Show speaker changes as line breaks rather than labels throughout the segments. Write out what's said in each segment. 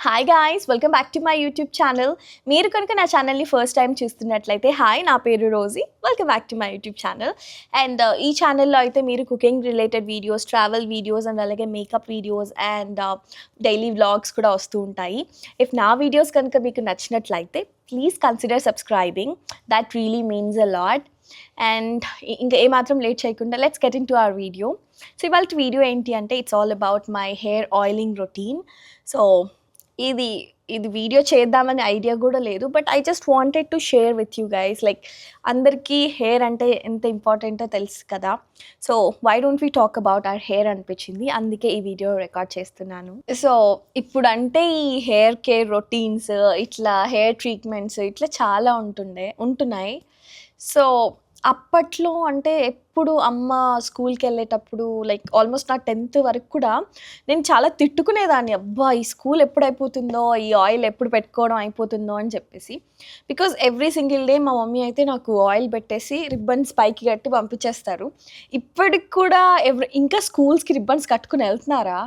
Hi guys, welcome back to my YouTube channel. మీరు కనుక నా ఛానల్ని ఫస్ట్ టైం చూస్తున్నట్లయితే హాయ్, నా పేరు Rosy. Welcome back to my YouTube channel. And ఈ ఛానల్లో అయితే మీరు cooking related videos, travel videos and అలాగే makeup videos and daily vlogs కూడా వస్తూ ఉంటాయి. ఇఫ్ నా వీడియోస్ కనుక మీకు నచ్చినట్లయితే please consider subscribing. That really means a lot. And ఇంకా ఏమాత్రం లేట్ చేయకుండా let's get into our video. So ఇవాళ వీడియో ఏంటి అంటే it's all about my hair oiling routine. So ఇది వీడియో చేద్దామనే ఐడియా కూడా లేదు, but I just wanted to share with you guys. Like అందరికీ హెయిర్ అంటే ఎంత ఇంపార్టెంటో తెలుసు కదా. So why don't we talk about our hair అనిపించింది, అందుకే ఈ వీడియో రికార్డ్ చేస్తున్నాను. సో ఇప్పుడు అంటే ఈ హెయిర్ కేర్ రొటీన్స్, ఇట్లా హెయిర్ ట్రీట్మెంట్స్ ఇట్లా చాలా ఉంటున్నాయి. సో అప్పట్లో అంటే ఎప్పుడు అమ్మ స్కూల్కి వెళ్ళేటప్పుడు లైక్ ఆల్మోస్ట్ నా 10th వరకు కూడా నేను చాలా తిట్టుకునేదాన్ని, అబ్బా ఈ స్కూల్ ఎప్పుడు అయిపోతుందో, ఈ ఆయిల్ ఎప్పుడు పెట్టుకోవడం అయిపోతుందో అని చెప్పేసి. బికాజ్ ఎవ్రీ సింగిల్ డే మా మమ్మీ అయితే నాకు ఆయిల్ పెట్టేసి రిబ్బన్స్ పైకి కట్టి పంపించేస్తారు. ఇప్పటికి కూడా ఇంకా స్కూల్స్కి రిబ్బన్స్ కట్టుకుని వెళ్తున్నారా?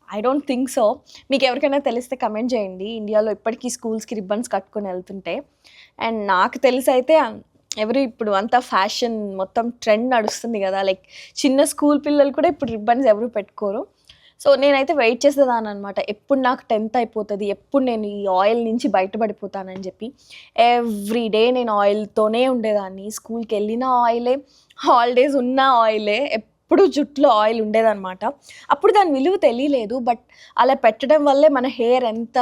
I don't think so. మీకు ఎవరికైనా తెలిస్తే కమెంట్ చేయండి, ఇండియాలో ఇప్పటికీ స్కూల్స్కి రిబ్బన్స్ కట్టుకుని వెళ్తుంటే. అండ్ నాకు తెలిసి అయితే ఇప్పుడు అంతా ఫ్యాషన్ మొత్తం ట్రెండ్ నడుస్తుంది కదా, లైక్ చిన్న స్కూల్ పిల్లలు కూడా ఇప్పుడు రిబ్బన్స్ ఎవరు పెట్టుకోరు. సో నేనైతే వెయిట్ చేసేదాన్ని అనమాట, ఎప్పుడు నాకు 10th అయిపోతుంది, ఎప్పుడు నేను ఈ ఆయిల్ నుంచి బయటపడిపోతానని చెప్పి. ఎవ్రీ డే నేను ఆయిల్తోనే ఉండేదాన్ని. స్కూల్కి వెళ్ళిన ఆయిలే, హాలిడేస్ ఉన్న ఆయిలే, ఎప్పుడు జుట్టులో ఆయిల్ ఉండేదన్నమాట. అప్పుడు దాని విలువ తెలియలేదు, బట్ అలా పెట్టడం వల్లే మన హెయిర్ ఎంత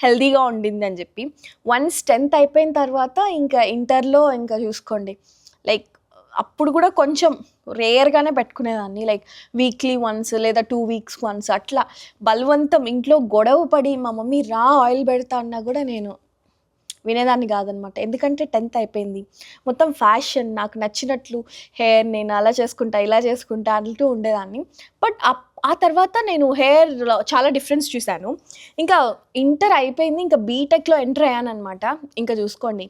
హెల్దీగా ఉండింది అని చెప్పి. వన్స్ 10th అయిపోయిన తర్వాత ఇంకా ఇంటర్లో ఇంకా చూసుకోండి, లైక్ అప్పుడు కూడా కొంచెం రేర్గానే పెట్టుకునేదాన్ని, లైక్ వీక్లీ వన్స్ లేదా 2 weeks వన్స్ అట్లా. బలవంతం ఇంట్లో గొడవ పడి మా మమ్మీ రా ఆయిల్ పెడతా అన్నా కూడా నేను వినేదాన్ని కాదనమాట. ఎందుకంటే 10th అయిపోయింది, మొత్తం ఫ్యాషన్, నాకు నచ్చినట్లు హెయిర్ నేను అలా చేసుకుంటా ఇలా చేసుకుంటా అంటూ ఉండేదాన్ని. బట్ ఆ తర్వాత నేను హెయిర్లో చాలా డిఫరెన్స్ చూశాను. ఇంకా ఇంటర్ అయిపోయింది, ఇంకా బీటెక్లో ఎంటర్ అయ్యానమాట. ఇంకా చూసుకోండి,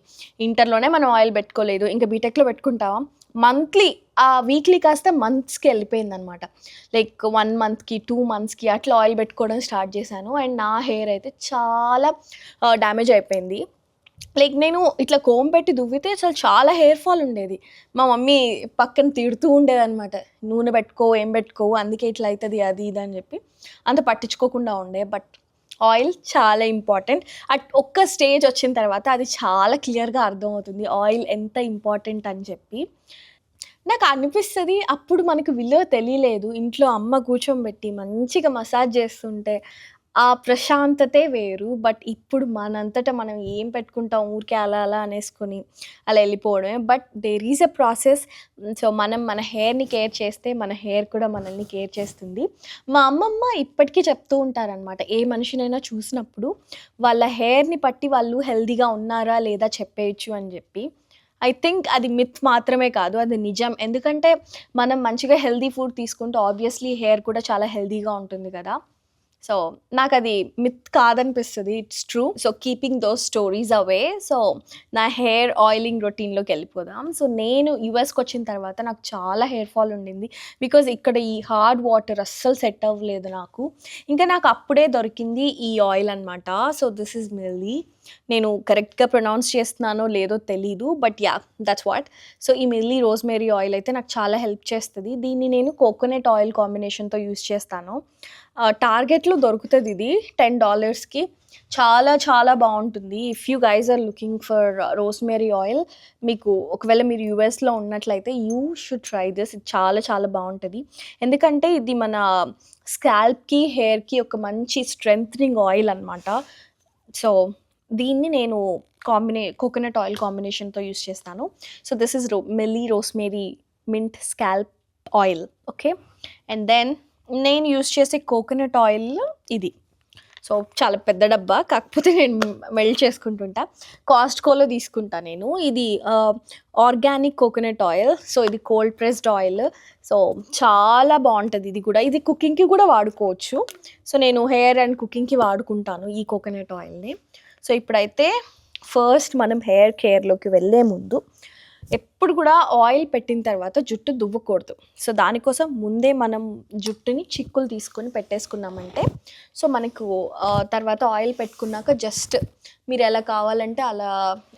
ఇంటర్లోనే మనం ఆయిల్ పెట్టుకోలేదు, ఇంకా బీటెక్లో పెట్టుకుంటావా? మంత్లీ, ఆ వీక్లీ కాస్త మంత్స్కి వెళ్ళిపోయింది అనమాట. లైక్ 1 monthకి 2 monthsకి అట్లా ఆయిల్ పెట్టుకోవడం స్టార్ట్ చేశాను. అండ్ నా హెయిర్ అయితే చాలా డ్యామేజ్ అయిపోయింది. లైక్ నేను ఇట్లా కోమ్ పెట్టి దువ్వితే అసలు చాలా హెయిర్ ఫాల్ ఉండేది. మా మమ్మీ పక్కన తిడుతూ ఉండేదన్నమాట, నూనె పెట్టుకోవు ఏం పెట్టుకోవు అందుకే ఇట్లా అవుతుంది అది ఇది అని చెప్పి. అంత పట్టించుకోకుండా ఉండే. బట్ ఆయిల్ చాలా ఇంపార్టెంట్. ఒక్క స్టేజ్ వచ్చిన తర్వాత అది చాలా క్లియర్గా అర్థమవుతుంది ఆయిల్ ఎంత ఇంపార్టెంట్ అని చెప్పి. నాకు అనిపిస్తుంది అప్పుడు మనకు విలువ తెలియలేదు. ఇంట్లో అమ్మ కూర్చోబెట్టి మంచిగా మసాజ్ చేస్తుంటే ఆ ప్రశాంతతే వేరు. బట్ ఇప్పుడు మనంతటా మనం ఏం పెట్టుకుంటాం, ఊరికే అలా అలా అనేసుకొని అలా వెళ్ళిపోవడమే. But there is a process. So మనం మన హెయిర్ని కేర్ చేస్తే మన హెయిర్ కూడా మనల్ని కేర్ చేస్తుంది. మా అమ్మమ్మ ఇప్పటికీ చెప్తూ ఉంటారనమాట, ఏ మనిషినైనా చూసినప్పుడు వాళ్ళ హెయిర్ని బట్టి వాళ్ళు హెల్తీగా ఉన్నారా లేదా చెప్పేయచ్చు అని చెప్పి. ఐ థింక్ అది మిత్ మాత్రమే కాదు, అది నిజం. ఎందుకంటే మనం మంచిగా హెల్తీ ఫుడ్ తీసుకుంటే ఆబ్వియస్లీ హెయిర్ కూడా చాలా హెల్తీగా ఉంటుంది కదా. సో నాకు అది మిత్ కాదనిపిస్తుంది, it's true. So keeping those stories away. So నా హెయిర్ ఆయిలింగ్ రొటీన్లోకి వెళ్ళిపోదాం. సో నేను యూఎస్కి వచ్చిన తర్వాత నాకు చాలా హెయిర్ ఫాల్ ఉండింది, బికాజ్ ఇక్కడ ఈ హార్డ్ వాటర్ అస్సలు సెట్ అవ్వలేదు నాకు. ఇంకా నాకు అప్పుడే దొరికింది ఈ ఆయిల్ అనమాట. So this is milli. నేను కరెక్ట్గా ప్రొనౌన్స్ చేస్తున్నానో లేదో తెలీదు, but yeah that's what. So ఈ మిల్లీ రోజ్మేరీ ఆయిల్ అయితే నాకు చాలా హెల్ప్ చేస్తుంది. దీన్ని నేను కోకోనట్ ఆయిల్ కాంబినేషన్తో యూస్ చేస్తాను. టార్గెట్లో దొరుకుతుంది ఇది $10కి. చాలా చాలా బాగుంటుంది. If you guys are looking for rosemary oil, మీకు ఒకవేళ మీరు యూఎస్లో ఉన్నట్లయితే యూ షుడ్ ట్రై దిస్. ఇది చాలా చాలా బాగుంటుంది. ఎందుకంటే ఇది మన స్కాల్ప్కి హెయిర్కి ఒక మంచి స్ట్రెంథనింగ్ ఆయిల్ అనమాట. సో దీన్ని నేను కోకోనట్ ఆయిల్ కాంబినేషన్తో యూస్ చేస్తాను. So this is Mielle rosemary mint scalp oil. Okay, and then నేను యూస్ చేసే కోకోనట్ ఆయిల్ ఇది. సో చాలా పెద్ద డబ్బా, కాకపోతే నేను మెల్ట్ చేసుకుంటుంటా. కాస్ట్కోలో తీసుకుంటా నేను. ఇది ఆర్గానిక్ కోకోనట్ ఆయిల్. సో ఇది కోల్డ్ ప్రెస్డ్ ఆయిల్. సో చాలా బాగుంటుంది. ఇది కూడా, ఇది కుకింగ్కి కూడా వాడుకోవచ్చు. సో నేను హెయిర్ అండ్ కుకింగ్కి వాడుకుంటాను ఈ కోకోనట్ ఆయిల్ని. సో ఇప్పుడైతే ఫస్ట్ మనం హెయిర్ కేర్లోకి వెళ్ళే ముందు ఎప్పుడు కూడా ఆయిల్ పెట్టిన తర్వాత జుట్టు దువ్వకూడదు. సో, దానికోసం ముందే మనం జుట్టుని చిక్కులు తీసుకొని పెట్టేసుకున్నామంటే, సో, మనకు తర్వాత ఆయిల్ పెట్టుకున్నాక జస్ట్ మీరెలా కావాలంటే అలా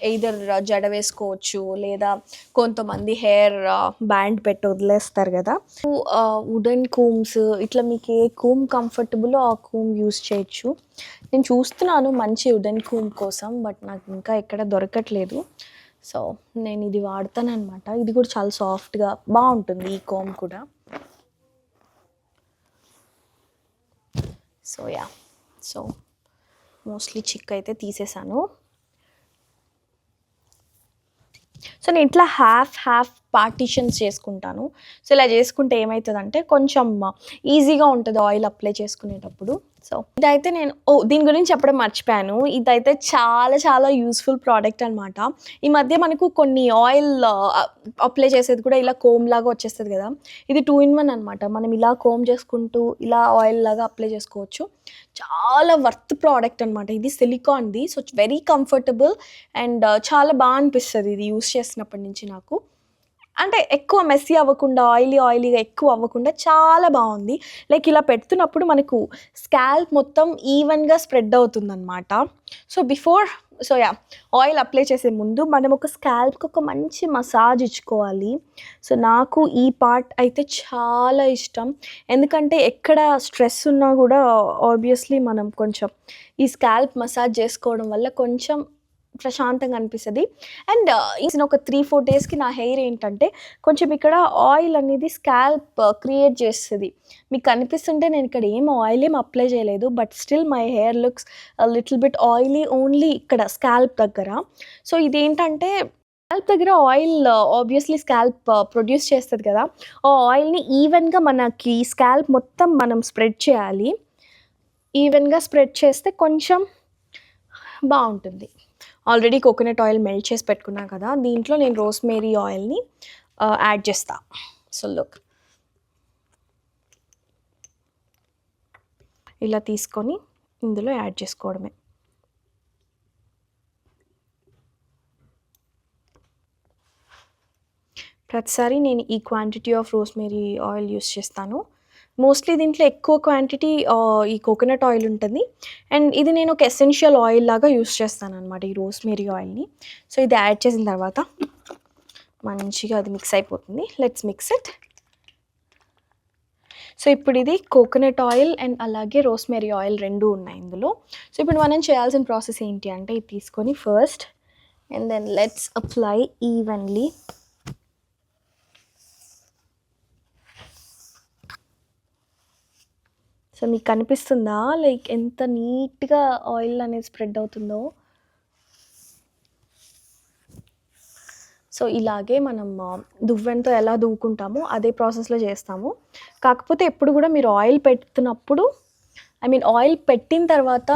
ఎయిదర్ జడ వేసుకోవచ్చు, లేదా కొంతమంది హెయిర్ బ్యాండ్ పెట్టి వదిలేస్తారు గదా! వుడెన్ కూమ్స్ ఇట్లా మీకు ఏ కూమ్ కంఫర్టబులో ఆ కూమ్ యూజ్ చేయొచ్చు. నేను చూస్తున్నాను మంచి వుడెన్ కూమ్ కోసం, బట్ నాకు ఇంకా ఎక్కడ దొరకట్లేదు. సో, నేను ఇది వాడతాననమాట. ఇది కూడా చాలా సాఫ్ట్‌గా బావుంటుంది ఈ కోమ్ కూడా. So, yeah! సో, మోస్ట్‌లీ చిక్కయితే తీసేసాను. సో, నేను ఇట్లా హాఫ్ పార్టిషన్స్ చేసుకుంటాను. సో, ఇలా చేసుకుంటే ఏమైతదంటే కొంచెం ఈజీగా ఉంటది ఆయిల్ అప్లై చేసుకునేటప్పుడు. సో, ఇదైతే నేను దీని గురించి చెప్పడం మర్చిపోయాను. ఇదైతే చాలా చాలా యూజ్‌ఫుల్ ప్రోడక్ట్ అనమాట. ఈ మధ్య మనకు కొన్ని ఆయిల్ అప్లై చేసేది కూడా ఇలా కోమ్ లాగా వచ్చేస్తది కదా! ఇది 2 ఇన్ 1 అనమాట. మనం ఇలా కోమ్ చేసుకుంటూ ఇలా ఆయిల్ లాగా అప్లై చేసుకోవచ్చు. చాలా వర్త్ ప్రోడక్ట్ అనమాట. ఇది సిలికాన్‌ది. సో, వెరీ కంఫర్టబుల్ అండ్ చాలా అనిపిస్తది ఇది యూజ్ చేసినప్పటి నుంచి నాకు. అంటే ఎక్కువ మెస్సీ అవ్వకుండా, ఆయిలీగా ఎక్కువ అవ్వకుండా చాలా బావుంది. లైక్ ఇలా పెడుతున్నప్పుడు మనకు స్కాల్ప్ మొత్తం ఈవెన్‌గా స్ప్రెడ్ అవుతుందనమాట. So, yeah! ఆయిల్ అప్లై చేసే ముందు మనం ఒక స్కాల్ప్‌కి ఒక మంచి మసాజ్ ఇచ్చుకోవాలి. సో, నాకు ఈ పార్ట్ అయితే చాలా ఇష్టం. ఎందుకంటే ఎక్కడ స్ట్రెస్ ఉన్నా గూడా ఆబ్వియస్లీ మనం కొంచెం ఈ స్కాల్ప్ మసాజ్ చేసుకోవడం వల్ల కొంచెం ప్రశాంతంగా అనిపిస్తది. అండ్ ఒక 3-4 డేస్‌కి నా హెయిర్ ఏంటంటే కొంచెం ఇక్కడ ఆయిల్ అనేది స్కాల్ప్ క్రియేట్ చేస్తది. మీకు కనిపిస్తుంటే నేను ఇక్కడ ఆయిల్ అప్లై చేయలేదు. But still my hair looks little bit oily only ఇక్కడ స్కాల్ప్ దగ్గర. సో, ఇదేంటంటే స్కాల్ప్ దగ్గర ఆయిల్ ఆబ్వియస్లీ స్కాల్ప్ ప్రొడ్యూస్ చేస్తది కదా! ఆ ఆయిల్‌ని ఈవెన్‌గా మనకి స్కాల్ప్ మొత్తం మనం స్ప్రెడ్ చేయాలి. ఈవెన్‌గా స్ప్రెడ్ చేస్తే కొంచెం బావుంటుంది. ఆల్రెడీ కోకోనట్ ఆయిల్ మెల్ట్ చేసి పెట్టుకున్నా కదా! దీంట్లో నేను రోస్‌మేరీ ఆయిల్‌ని యాడ్ చేస్తా. సో, లుక్ ఇలా తీసుకొని ఇందులో యాడ్ చేసుకోవడమే. ప్రతిసారి నేను ఈ quantity of rosemary oil use చేస్తాను. మోస్ట్‌లీ దీంట్లో ఎక్కువ క్వాంటిటీ ఈ కోకోనట్ ఆయిల్ ఉంటుంది. అండ్ ఇది నేను ఒక ఎసెన్షియల్ ఆయిల్ లాగా యూజ్ చేస్తాననమాట ఈ రోస్‌మేరీ ఆయిల్‌ని. సో, ఇది యాడ్ చేసిన తర్వాత మంచిగా అది మిక్స్ అయిపోతుంది. Let's mix it. సో, ఇప్పుడు ఇది కోకోనట్ ఆయిల్ అండ్ అలాగే రోస్‌మేరీ ఆయిల్ 2 ఉన్నాయి ఇందులో. సో, ఇప్పుడు మనం చేయాల్సిన ప్రాసెస్ ఏంటి అంటే ఇది తీసుకొని first and then let's apply evenly. So, మీకు కనిపిస్తుందా? లైక్ ఎంత నీట్‌గా ఆయిల్ అనేది స్ప్రెడ్ అవుతుందో. సో, ఇలాగే మనం దువ్వెనతో ఎలా దువ్వుకుంటామో అదే ప్రాసెస్‌లో చేస్తాము. కాకపోతే ఎప్పుడు కూడా మీరు ఆయిల్ పెడుతున్నప్పుడు ఆయిల్ పెట్టిన తర్వాత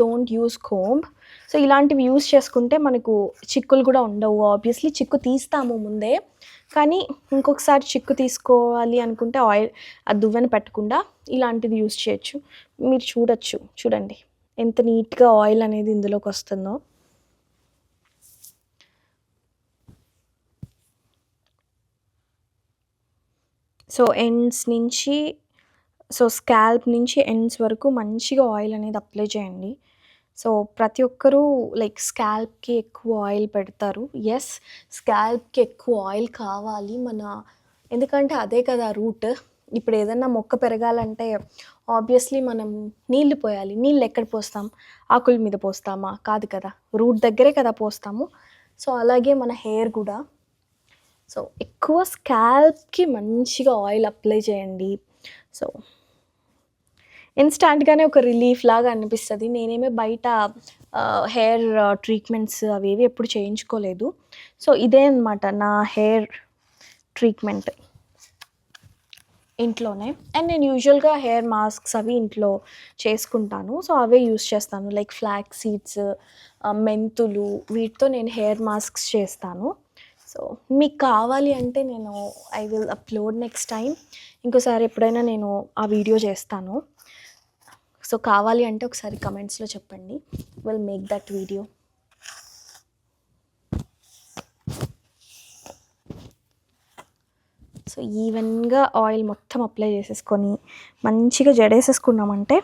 డోంట్ యూజ్ కోంబ్. సో, ఇలాంటివి యూజ్ చేసుకుంటే మనకు చిక్కులు కూడా ఉండవు. ఆబ్వియస్లీ చిక్కు తీస్తాము ముందే. కానీ ఇంకొకసారి చిక్కు తీసుకోవాలి అనుకుంటే ఆ దువ్వెన పెట్టకుండా ఇలాంటిది యూజ్ చేయొచ్చు. మీరు చూడండి ఎంత నీట్‌గా ఆయిల్ అనేది ఇందులోకి వస్తుందో. సో, స్కాల్ప్ నుంచి ఎండ్స్ వరకు మంచిగా ఆయిల్ అనేది అప్లై చేయండి. సో, ప్రతి ఒక్కరూ లైక్ స్కాల్ప్‌కి ఎక్కువ ఆయిల్ పెడతారు. యెస్, స్కాల్ప్‌కి ఎక్కువ ఆయిల్ కావాలి ఎందుకంటే అదే కదా రూట్. ఇప్పుడు ఏదన్నా మొక్క పెరగాలంటే ఆబ్వియస్లీ మనం నీళ్లు పోయాలి. నీళ్ళు ఎక్కడ పోస్తాం? ఆకుల మీద పోస్తామా? కాదు కదా! రూట్ దగ్గరే కదా పోస్తాము. సో, అలాగే మన హెయిర్ కూడా. సో, ఎక్కువ స్కాల్ప్‌కి మంచిగా ఆయిల్ అప్లై చేయండి. సో, ఇన్‌స్టాంట్‌గానే ఒక రిలీఫ్ లాగా అనిపిస్తది. నేనేమి బయట హెయిర్ ట్రీట్మెంట్స్ అవేవి ఎప్పుడు చేయించుకోలేదు. సో, ఇదే అనమాట నా హెయిర్ ట్రీట్మెంట్ ఇంట్లోనే. అండ్ నేను యూజువల్‌గా హెయిర్ మాస్క్స్ అవి ఇంట్లో చేసుకుంటాను. సో, అవే యూజ్ చేస్తాను. లైక్ ఫ్లాక్స్ సీడ్స్, మెంతులు వీటితో నేను హెయిర్ మాస్క్స్ చేస్తాను. సో, మీకు కావాలి అంటే నేను I will upload next time. ఇంకోసారి ఎప్పుడైనా నేను ఆ వీడియో చేస్తాను. సో, కావాలి అంటే ఒకసారి కమెంట్స్‌లో చెప్పండి. Will make that video. So ఈవెన్గా ఆయిల్ మొత్తం అప్లై చేసేసుకొని మంచిగా జడేసేసుకున్నామంటే,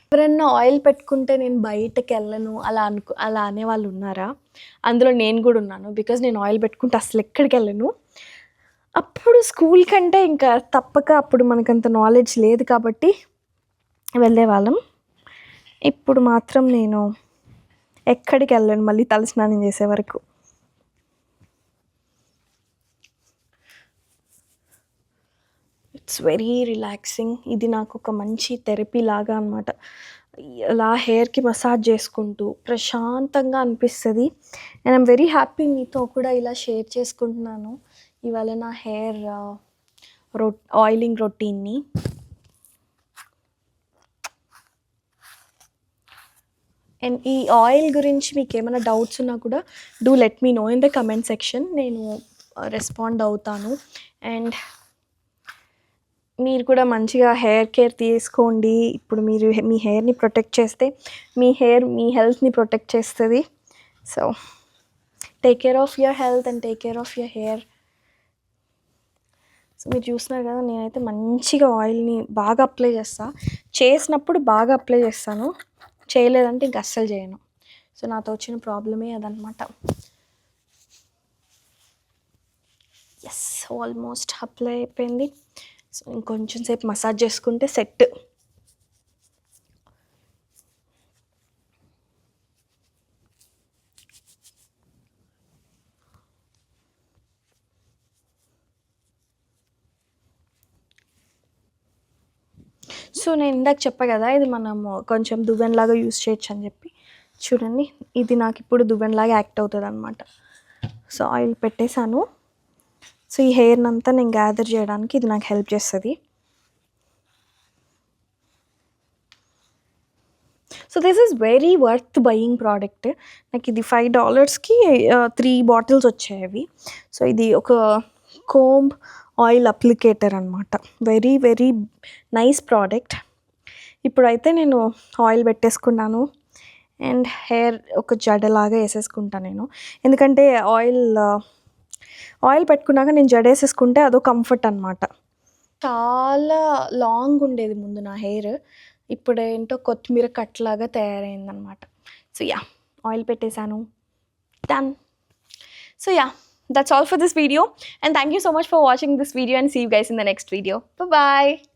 ఎవరన్నా ఆయిల్ పెట్టుకుంటే నేను బయటకు వెళ్ళను అలా అనేవాళ్ళు ఉన్నారా? అందులో నేను కూడా ఉన్నాను. బికాజ్ నేను ఆయిల్ పెట్టుకుంటే అసలు ఎక్కడికి వెళ్ళను. అప్పుడు స్కూల్ కంటే ఇంకా తప్పక అప్పుడు మనకంత నాలెడ్జ్ లేదు కాబట్టి వెళ్ళేవాళ్ళం. ఇప్పుడు మాత్రం నేను ఎక్కడికి వెళ్ళను మళ్ళీ తలస్నానం చేసే వరకు. It's very relaxing. ఇది నాకు ఒక మంచి థెరపీ లాగా అనమాట. అలా హెయిర్కి మసాజ్ చేసుకుంటూ ప్రశాంతంగా అనిపిస్తుంది. అండ్ ఐమ్ వెరీ హ్యాపీ మీతో కూడా ఇలా షేర్ చేసుకుంటున్నాను ఇవాళ నా హెయిర్ ఆయిలింగ్ రొటీన్ని. అండ్ ఈ ఆయిల్ గురించి మీకు ఏమైనా డౌట్స్ ఉన్నా కూడా do let me know in the comment section. నేను రెస్పాండ్ అవుతాను. అండ్ మీరు కూడా మంచిగా హెయిర్ కేర్ తీసుకోండి. ఇప్పుడు మీరు మీ హెయిర్ని ప్రొటెక్ట్ చేస్తే మీ హెయిర్ మీ హెల్త్ని ప్రొటెక్ట్ చేస్తుంది. So take care of your health and take care of your hair. So మీరు చూస్తున్నారు కదా, నేనైతే మంచిగా ఆయిల్ని బాగా అప్లై చేసినప్పుడు బాగా అప్లై చేస్తాను, చేయలేదంటే ఇంక అస్సలు చేయను. సో నాతో వచ్చిన ప్రాబ్లమే అదనమాట. ఎస్, ఆల్మోస్ట్ అప్లై అయిపోయింది. సో ఇంకొంచెం సేపు మసాజ్ చేసుకుంటే సెట్. సో నేను ఇందాక చెప్పా కదా, ఇది మనము కొంచెం దువ్వెనలాగా యూస్ చేయొచ్చు అని చెప్పి. చూడండి, ఇది నాకు ఇప్పుడు దువ్వెనలాగా యాక్ట్ అవుతుంది అనమాట. సో ఆయిల్ పెట్టేశాను. సో ఈ హెయిర్ని అంతా నేను గ్యాదర్ చేయడానికి ఇది నాకు హెల్ప్ చేస్తుంది. So this is very worth buying product. నాకు ఇది $5కి 3 బాటిల్స్ వచ్చాయి. సో ఇది ఒక కోంబ్ ఆయిల్ అప్లికేటర్ అనమాట. Very very nice product. ఇప్పుడైతే నేను ఆయిల్ పెట్టేసుకున్నాను అండ్ హెయిర్ ఒక జడలాగా వేసేసుకుంటాను నేను. ఎందుకంటే ఆయిల్ పెట్టుకున్నాక నేను జడ వేసేసుకుంటే అదో కంఫర్ట్ అనమాట. చాలా లాంగ్ ఉండేది ముందు నా హెయిర్, ఇప్పుడేంటో కొత్తిమీర కట్లాగా తయారైందనమాట. సో యా, ఆయిల్ పెట్టేశాను, done. So yeah, that's all for this video, and thank you so much for watching this video, and see you guys in the next video. Bye bye.